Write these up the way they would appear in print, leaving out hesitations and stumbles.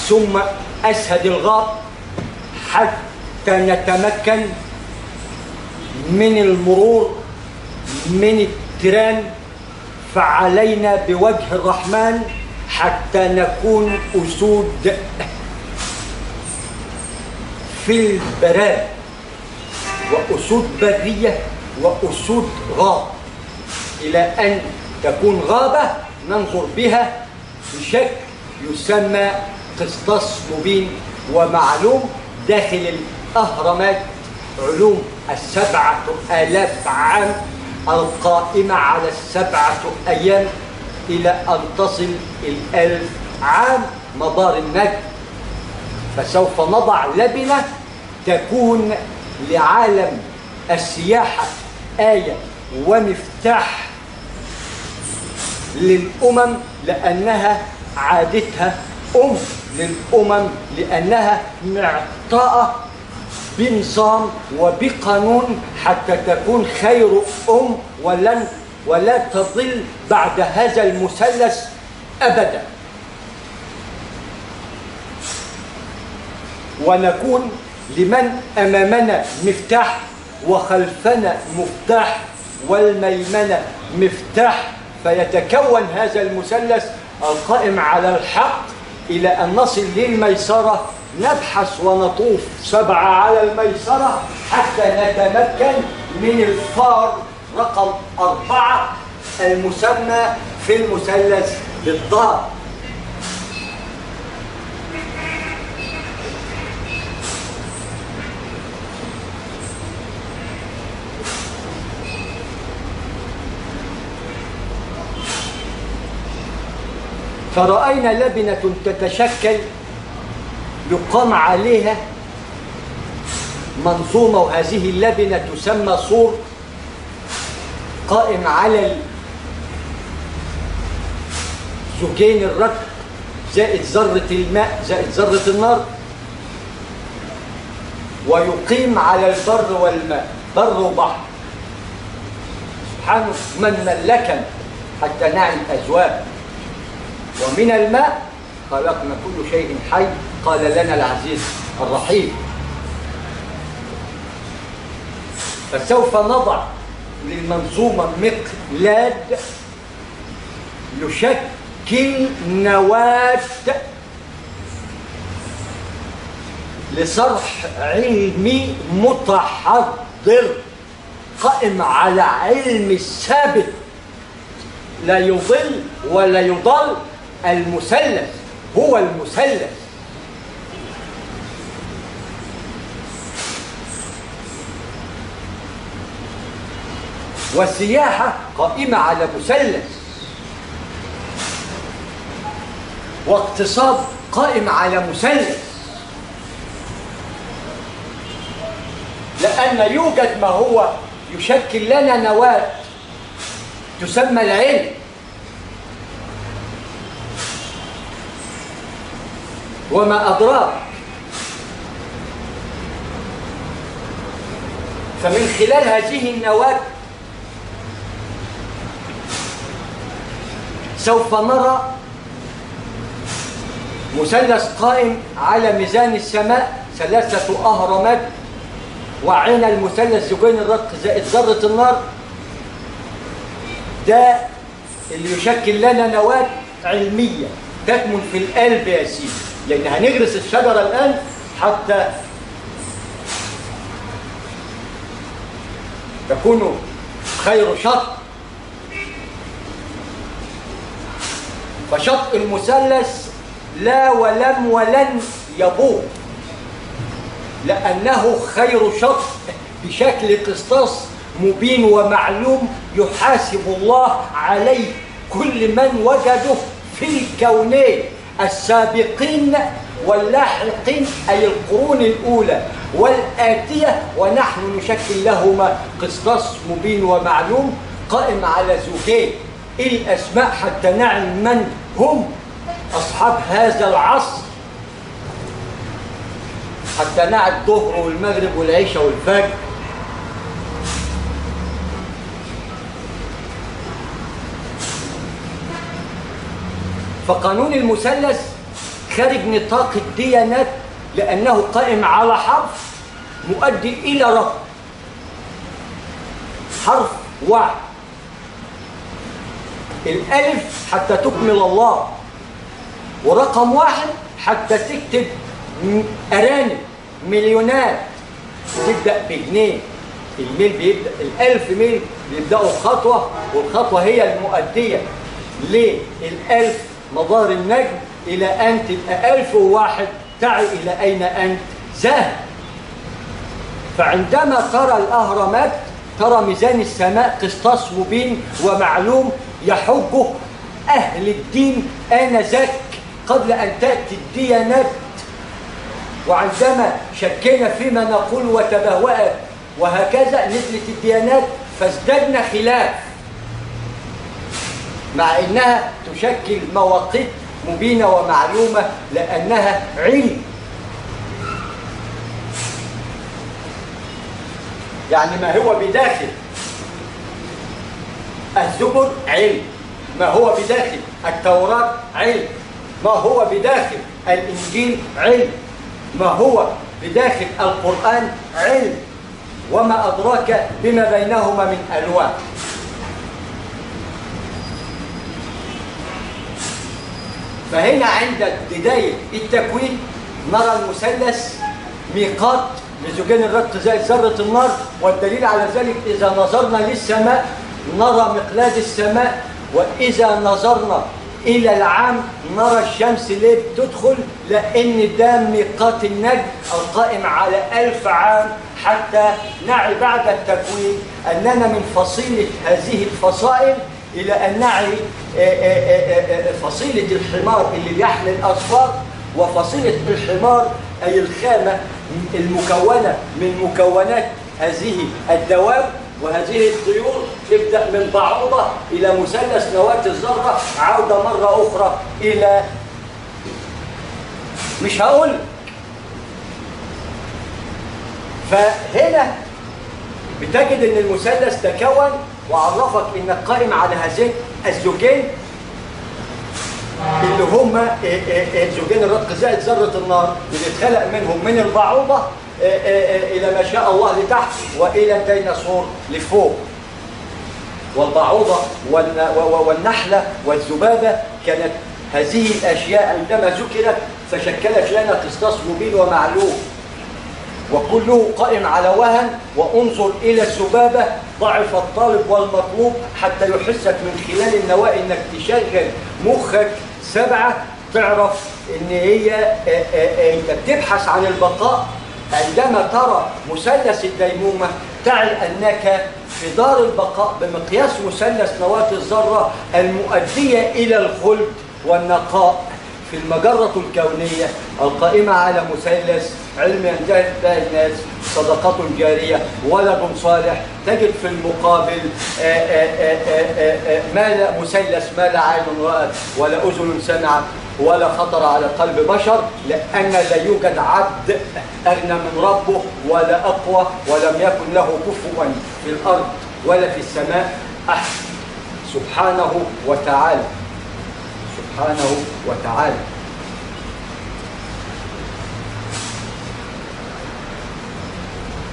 ثم أسهد الغاب حتى نتمكن من المرور من التيران، فعلينا بوجه الرحمن حتى نكون أسود في البراء، وأسود برية وأسود غاب، إلى أن تكون غابة ننظر بها بشكل يسمى قسطاس مبين ومعلوم داخل الأهرامات، علوم 7000 عام القائمة على 7 أيام إلى أن تصل 1000 عام مدار النجم. فسوف نضع لبنة تكون لعالم السياحة آية ومفتاح للأمم، لأنها عادتها للأمم، لأنها معطاءة بنظام وبقانون حتى تكون خير ولا تضل بعد هذا المثلث أبدا، ونكون لمن أمامنا مفتاح وخلفنا مفتاح والميمنة مفتاح، فيتكون هذا المثلث القائم على الحق إلى أن نصل للميسرة، نبحث ونطوف 7 على الميسرة حتى نتمكن من الفار رقم 4 المسمى في المثلث بالضاد. فرأينا لبنة تتشكل يقام عليها منظومة، وهذه اللبنة تسمى سور قائم على زوجين الركب زائد ذرة الماء زائد ذرة النار، ويقيم على البر والماء، بر وبحر سبحانه من ملكا حتى نعي الأزواج. ومن الماء خلقنا كل شيء حي، قال لنا العزيز الرحيم. فسوف نضع للمنظومة مقلاد يشكل نواة لصرح علمي متحضر قائم على علم الثابت لا يضل ولا يضل. المثلث هو المثلث، والسياحة قائمة على مثلث، واقتصاد قائم على مثلث، لأن يوجد ما هو يشكل لنا نواة تسمى العلم، وما أدراك. فمن خلال هذه النواة سوف نرى مثلث قائم على ميزان السماء 3 أهرامات، وعين المثلث زوجين الرق زائد ذرة النار، ده اللي يشكل لنا نواة علمية تكمن في القلب يا سيدي، لأن هنغرس الشجرة الآن حتى تكون خير شط. فشط المثلث لا ولم ولن يبور، لأنه خير شط بشكل قسطاس مبين ومعلوم يحاسب الله عليه كل من وجده في الكونين السابقين واللاحقين، أي القرون الأولى والآتية، ونحن نشكل لهما قسطاس مبين ومعلوم قائم على زوجين الأسماء حتى نعلم من هم أصحاب هذا العصر، حتى نعد الظهر والمغرب والعشاء والفجر. فقانون المثلث خارج نطاق الديانات لأنه قائم على حرف مؤدي إلى رقم. حرف واحد، الألف حتى تكمل الله، ورقم واحد حتى تكتب أرانب مليونات تبدأ بجنيه. الميل بيبدأ، الألف ميل بيبدأوا خطوة، والخطوة هي المؤدية للألف مدار النجم إلى أن تبقى 1001 تعي إلى أين أنت ذاهب. فعندما ترى الأهرامات ترى ميزان السماء قسطاس مبين ومعلوم يحجه أهل الدين آنذاك قبل أن تأتي الديانات. وعندما شكينا فيما نقول وتبهوأت وهكذا نزلت الديانات فازددنا خلاف، مع أنها تشكل مواقيت مبينة ومعلومة لأنها علم. يعني ما هو بداخل الزبر علم، ما هو بداخل التوراة علم، ما هو بداخل الإنجيل علم، ما هو بداخل القرآن علم، وما أدراك بما بينهما من ألوان. فهنا عند بداية التكوين نرى المثلث ميقات لزوجين الرق زائد ذرة النار، والدليل على ذلك إذا نظرنا للسماء نرى مقلاد السماء، وإذا نظرنا إلى العام نرى الشمس ليه بتدخل، لأن ده ميقات النجم القائم على 1000 عام، حتى نعي بعد التكوين أننا من فصيلة هذه الفصائل إلى أن نعي فصيلة الحمار اللي بيحمل الأصفار، وفصيلة الحمار أي الخامة المكونة من مكونات هذه الدواب وهذه الطيور، تبدأ من بعوضة إلى مثلث نواة الذرة، عودة مرة أخرى إلى مش هقول. فهنا بتجد أن المثلث تكون وعرفك أنك قائم على هذين الزوجين اللي هم زوجين الرق زائد ذرة النار، اللي اتخلق منهم من البعوضة إلى ما شاء الله لتحت، وإلى الديناصور لفوق. والبعوضة والنحلة والذبابة كانت هذه الأشياء عندما ذكرت فشكلت لنا قسطاس مبين ومعلوم، وكله قائم على وهن. وانظر إلى الذبابة، ضعف الطالب والمطلوب حتى يحسك من خلال النواة انك تشغل مخك 7 تعرف ان هي انت بتبحث عن البقاء. عندما ترى مثلث الديمومة تعي أنك في دار البقاء بمقياس مثلث نواة الذرة المؤدية إلى الخلد والنقاء في المجرة الكونية القائمة على مثلث علم ينتهي به الناس، صدقة جارية، ولد صالح. تجد في المقابل مثلث ما لا عين رأت ولا أذن سمعت ولا خطر على قلب بشر، لأن لا يوجد عبد أغنى من ربه ولا أقوى، ولم يكن له كفوا في الأرض ولا في السماء أحد سبحانه وتعالى. سبحانه وتعالى.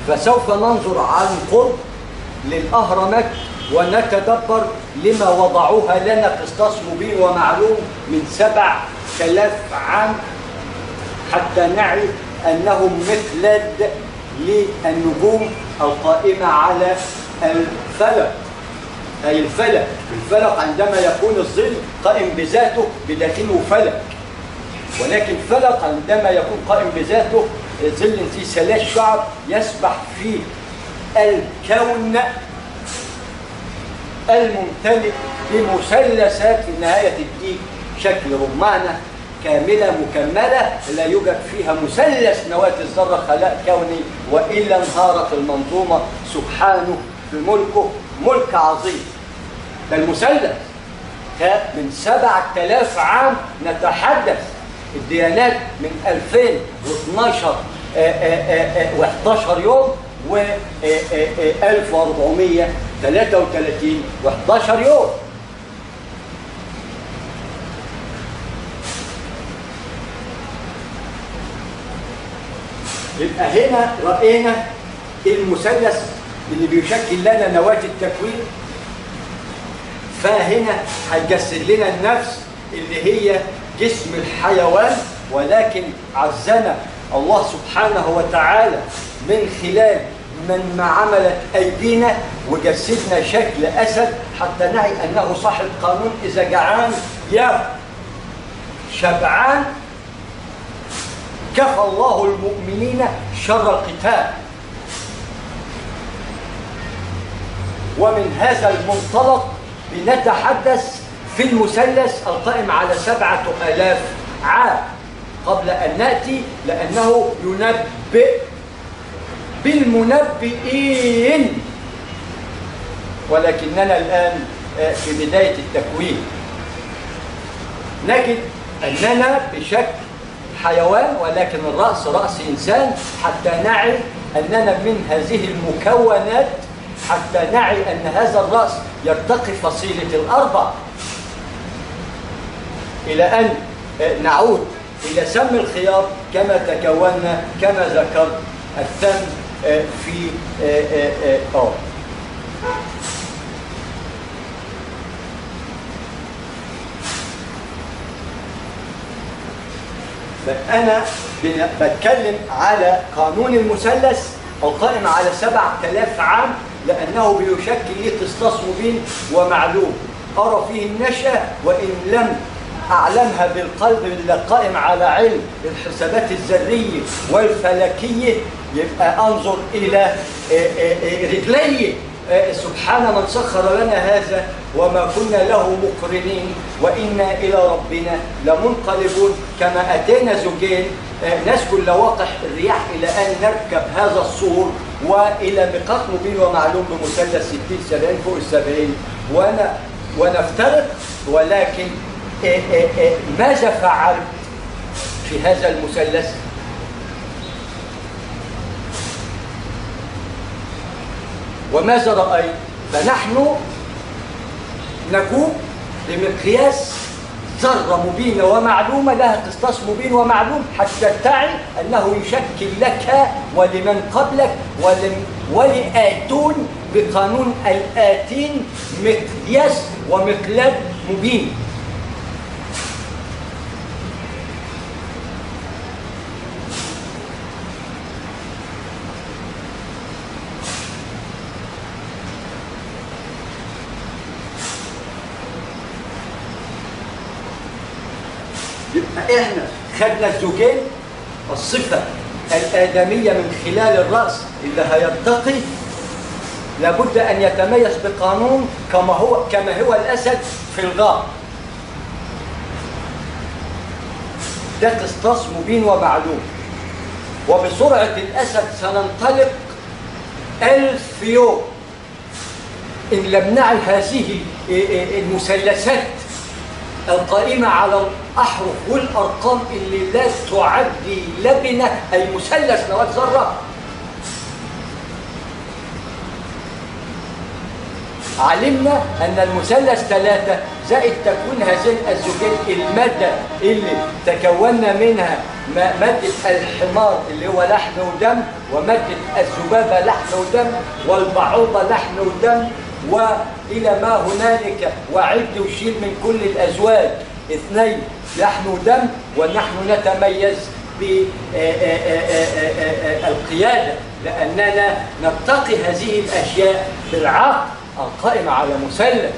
فسوف ننظر عن قرب للأهرامات ونتدبر لما وضعوها لنا قسطاس مبين ومعلوم من 7000 عام، حتى نعي أنهم مقلاد للنجوم القائمة على الفلك. أي الفلك عندما يكون الظل قائم بذاته بداخله فلك، ولكن فلك عندما يكون قائم بذاته ظل في 3 شعب يسبح فيه الكون الممتلئ بمثلثات في نهاية الديك شكل رمانة كاملة مكملة لا يوجد فيها مثلث نواة الذرة خلاء كوني، وإلا انهارت المنظومة. سبحانه في ملكه ملك عظيم. ده المثلث من 7000 عام نتحدث. الديانات من 2012 و11 يوم و 1433 و11 يوم. يبقى هنا رأينا المثلث اللي بيشكل لنا نواة التكوين. فهنا هيجسد لنا النفس اللي هي جسم الحيوان، ولكن عزنا الله سبحانه وتعالى من خلال من عملت أيدينا وجسدنا شكل أسد حتى نعي أنه صاحب قانون، إذا جعان يا شبعان كفى الله المؤمنين شر القتال. ومن هذا المنطلق بنتحدث في المثلث القائم على 7000 عام قبل أن نأتي، لأنه ينبئ بالمنبئين، ولكننا الآن في بداية التكوين. نجد أننا بشكل حيوان، ولكن الرأس رأس إنسان، حتى نعي أننا من هذه المكونات، حتى نعي أن هذا الرأس يرتقي فصيلة الأربع، إلى أن نعود إلى سم الخياط كما تكوننا كما ذكرت الثم في أنا بتكلم على قانون المثلث القائم على 7000 عام، لأنه بيشكل لي قسطاس مبين ومعلوم أرى فيه النشأة، وإن لم أعلمها بالقلب القائم على علم الحسابات الذرية والفلكية، يبقى أنظر إلى رجلي سبحان من سخر لنا هذا وما كنا له مقرنين وإنا إلى ربنا لمنقلبون. كما أتينا زوجين نسكن لواقح الرياح إلى أن نركب هذا السور وإلى ميقات مبين ومعلوم بمثلث 60-70 فوق ال70 ونفترق. ولكن ماذا فعلت في هذا المثلث؟ وماذا رأيت؟ فنحن نكون بمقياس ذرة مبينة ومعلومة لها قسطاس مبين ومعلوم، حتى تعي أنه يشكل لك ولمن قبلك ولآتون بقانون الآتين مقياس ومقلاب مبين. يبقى احنا خدنا الزوجين، الصفة الآدمية من خلال الرأس اللي هيرتقي لابد أن يتميز بقانون كما هو الأسد في الغار. ده قسطاس مبين ومعلوم. وبسرعة الأسد سننطلق 1000 يوم إن لم نعي هذه المثلثات القائمة على الأحرف والأرقام اللي لا تعدي لبنة أي مثلث نواة ذرة. علمنا أن المثلث 3 زائد تكوين هذين الزوجين المادة اللي تكوننا منها مادة الحمار اللي هو لحم ودم، ومادة الذبابة لحم ودم، والبعوضة لحم ودم، وإلى ما هنالك وعد وشيل من كل الأزواج 2 لحم ودم. ونحن نتميز بالقيادة لأننا نرتقي هذه الأشياء بالعقل القائم على مثلث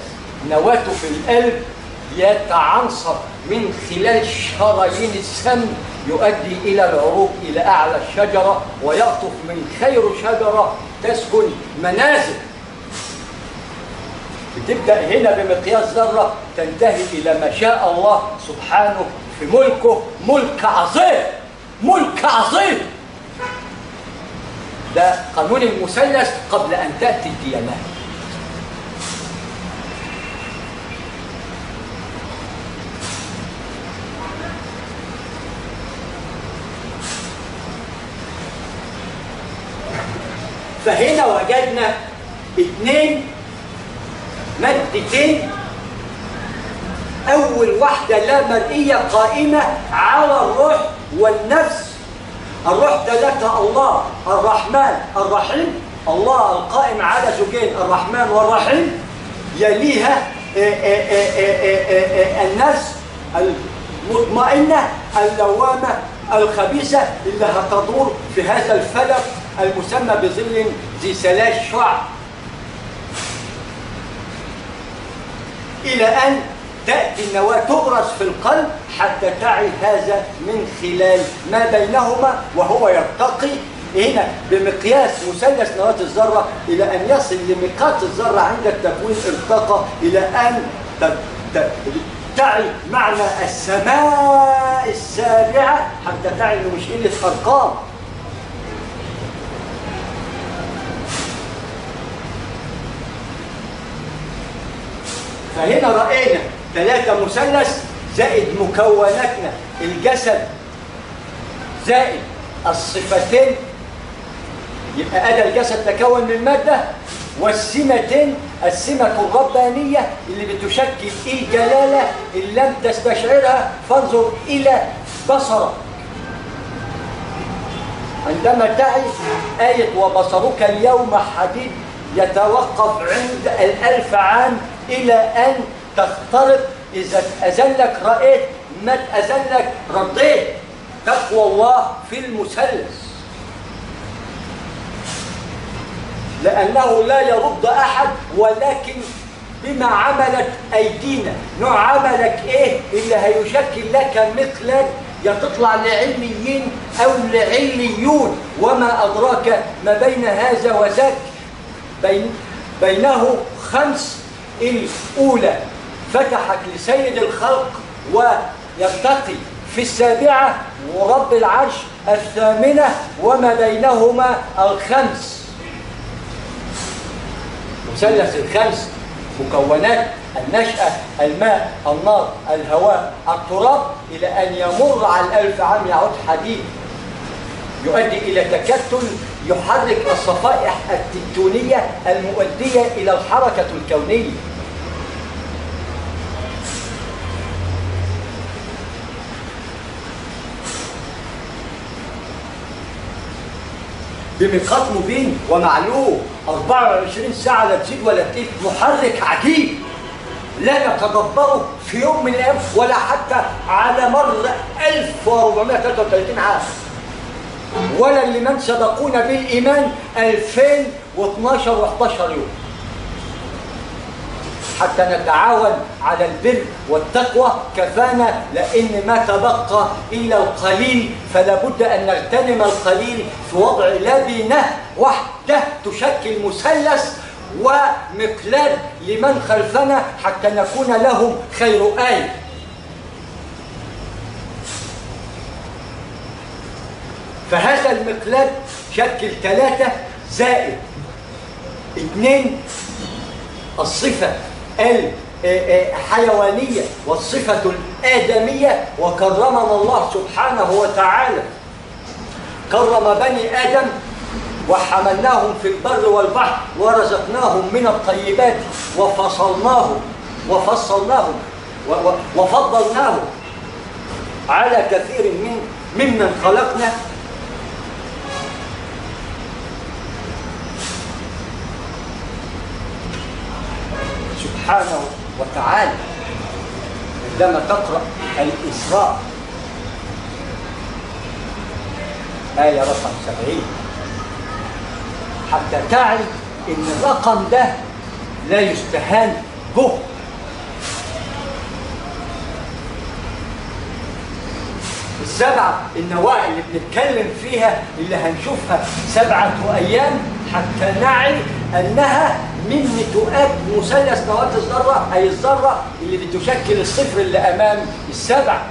نواته في القلب يتعنصر من خلال شرايين السم يؤدي إلى العروق إلى أعلى الشجرة، ويقطف من خير شجرة تسكن منازل. بتبدأ هنا بمقياس ذرة تنتهي إلى ما شاء الله سبحانه في ملكه، ملك عظيم، ملك عظيم. ده قانون المثلث قبل أن تأتي الديانات. فهنا وجدنا 2 مادتين، أول واحدة لا مرئية قائمة على الروح والنفس. الروح لك الله الرحمن الرحيم، الله القائم على زوجين الرحمن والرحيم، يليها النفس المطمئنة اللوامة الخبيثة اللي هتدور في هذا الفلك المسمى بظل ذي 3 شعب، إلى أن تأتي النواة تغرس في القلب حتى تعي هذا من خلال ما بينهما، وهو يرتقي هنا بمقياس مثلث نواة الذرة إلى أن يصل لميقات الذرة عند التكوين، ارتقى إلى أن تعي معنى السماء السابعة حتى تعي إنه مش قلة أرقام. فهنا رأينا 3 مثلث زائد مكوناتنا الجسد زائد الصفتين، يبقى أدى الجسد تكون من مادة، والسمتين السمة الربانية اللي بتشكل الجلالة إن لم تستشعرها فانظر إلى بصرك. عندما تعي آية وبصرك اليوم حديد يتوقف عند 1000 عام إلى أن تخترق، إذا أذلك رأيت، ما أذلك رديت. تقوى الله في المثلث، لأنه لا يرد أحد، ولكن بما عملت أيدينا. نوع عملك إيه اللي هيشكل لك مقلاد يا تطلع لعلميين أو لعليون، وما أدراك ما بين هذا وذاك. بينه 5 الأولى فتحت لسيد الخلق ويرتقي في 7 ورب العرش 8 وما بينهما 5. مثلث 5 مكونات النشأة، الماء، النار، الهواء، التراب، إلى أن يمر على 1000 عام يعود حديد يؤدي إلى تكتل يحرك الصفائح التكتونية المؤدية إلى الحركة الكونية. بميقات مبين ومعلوم 24 ساعة لا تزيد ولا تقل، محرك عجيب لا نتدبره في يوم من الأيام ولا حتى على مر 1433 عام، ولا لمن سبقونا بالإيمان 2012 و11 يوم، حتى نتعاون على البر والتقوى كفانا، لأن ما تبقى إلا القليل، فلا بد أن نغتنم القليل في وضع لبنة واحدة تشكل مثلث ومقلاد لمن خلفنا حتى نكون لهم خير آية. فهذا المقلاد شكل 3 زائد 2 الصفة الحيوانية والصفة الآدمية، وكرمنا الله سبحانه وتعالى، كرم بني آدم وحملناهم في البر والبحر ورزقناهم من الطيبات وفصلناهم وفضلناهم على كثير ممن خلقنا. سبحانه وتعالى عندما تقرأ الإسراء آية رقم 70 حتى تعي إن الرقم ده لا يستهان به. السبعة النواة اللي بنتكلم فيها اللي هنشوفها 7 أيام حتى نعي أنها من نتوءات مثلث نواة الذرة، أي الذرة اللي بتشكل الصفر اللي أمام 7.